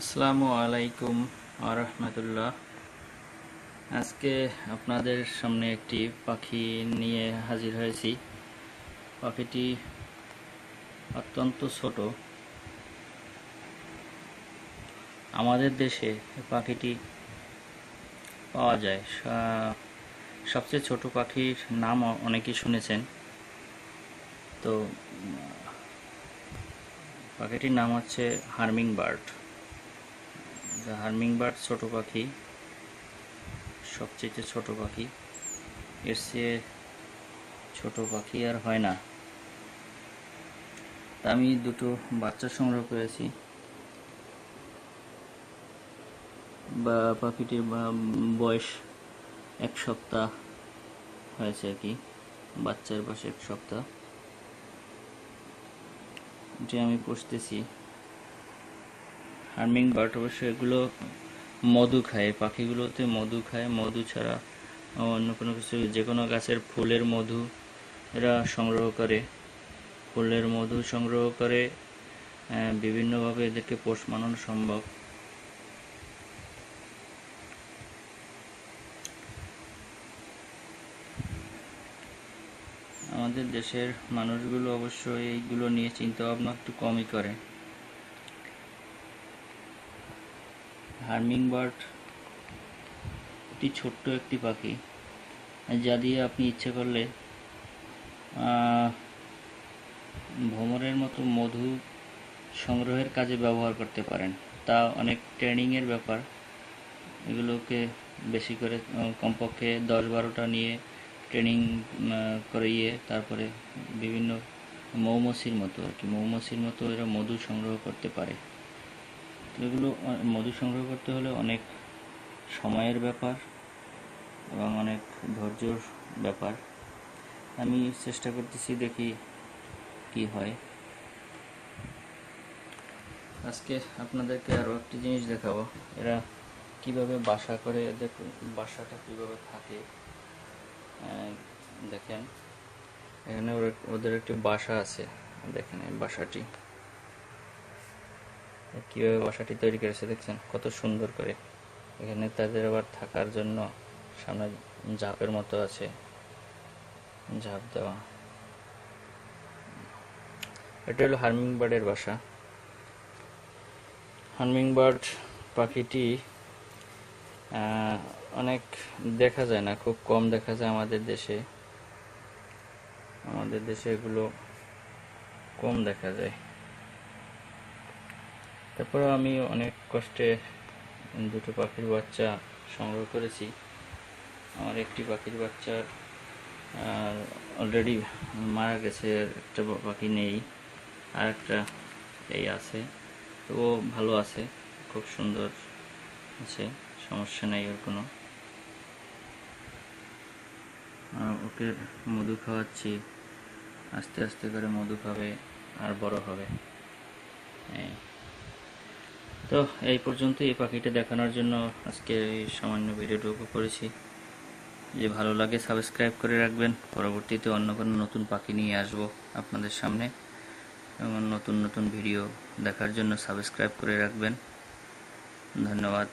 আসসালামু আলাইকুম আরহামতুল্লাহ। আজকে আপনাদের সামনে একটি পাখি নিয়ে হাজির হয়েছি। পাখিটি অত্যন্ত ছোট। আমাদের দেশে পাখিটি পাওয়া যায়। সবচেয়ে ছোট পাখির নাম অনেকেই শুনেছেন। তো পাখিটির নাম হচ্ছে হার্মিং বার্ড। হার্মিং বার্ড ছোট পাখি, সবচেয়ে ছোট পাখি। এর চেয়ে ছোট পাখি আর হয় না। তা আমি দুটো বাচ্চা সংগ্রহ করেছি। বা পাখিটির বয়স 1 সপ্তাহ হয়েছে আর কি। বাচ্চার বয়স 1 সপ্তাহ। যে আমি পুষতেছি হার্মিং বার্ড। অবশ্য এগুলো মধু খায়, পাখিগুলোতে মধু খায়। মধু ছাড়া অন্য কোনো কিছু, যে কোনো গাছের ফুলের মধু এরা সংগ্রহ করে। ফুলের মধু সংগ্রহ করে বিভিন্নভাবে এদেরকে পোষ মানানো সম্ভব। আমাদের দেশের মানুষগুলো অবশ্য এইগুলো নিয়ে চিন্তা ভাবনা একটু কমই করে। হার্মিং বার্ড অতি ছোট্ট একটি পাখি, যা দিয়ে আপনি ইচ্ছে করলে ভ্রমরের মতো মধু সংগ্রহের কাজে ব্যবহার করতে পারেন। তা অনেক ট্রেনিংয়ের ব্যাপার। এগুলোকে বেশি করে কমপক্ষে 10-12টা নিয়ে ট্রেনিং করিয়ে তারপরে বিভিন্ন মৌমাছির মতো আর কি, মৌমাছির মতো এরা মধু সংগ্রহ করতে পারে। তো এগুলো মধু সংগ্রহ করতে হলে অনেক সময়ের ব্যাপার এবং অনেক ধৈর্যর ব্যাপার। আমি চেষ্টা করতেছি, দেখি কি হয়। আজকে আপনাদেরকে আরও একটি জিনিস দেখাবো। এরা কিভাবে বাসা করে, এদের বাসাটা কিভাবে থাকে। দেখেন, এখানে ওদের একটি বাসা আছে। দেখেন এই বাসাটি কিভাবে বাসাটি তৈরি করেছে, দেখছেন কত সুন্দর করে। এখানে তাদের আবার থাকার জন্য সামনে ঝাপের মতো আছে, ঝাপ দেওয়া। এটা হলো হার্মিং বার্ডের বাসা। হার্মিং বার্ড পাখিটি অনেক দেখা যায় না, খুব কম দেখা যায় আমাদের দেশে। এগুলো কম দেখা যায়। তারপরে আমি অনেক কষ্টে দুটো পাখির বাচ্চা সংগ্রহ করেছি। আমার একটি পাখির বাচ্চা অলরেডি মারা গেছে, একটা পাখি নেই, আর একটা এই আছে। তো ও ভালো আছে, খুব সুন্দর আছে, সমস্যা নেই ওর কোনো। ওকে মধু খাওয়াচ্ছি, আস্তে আস্তে করে মধু খাবে আর বড় হবে। তো এই পর্যন্ত এই পাখিটা দেখানোর জন্য আজকে এই সামান্য ভিডিওটুকু করেছি। যে ভালো লাগে সাবস্ক্রাইব করে রাখবেন। পরবর্তীতে অন্য কোনো নতুন পাখি নিয়ে আসবো আপনাদের সামনে, এবং নতুন নতুন ভিডিও দেখার জন্য সাবস্ক্রাইব করে রাখবেন। ধন্যবাদ।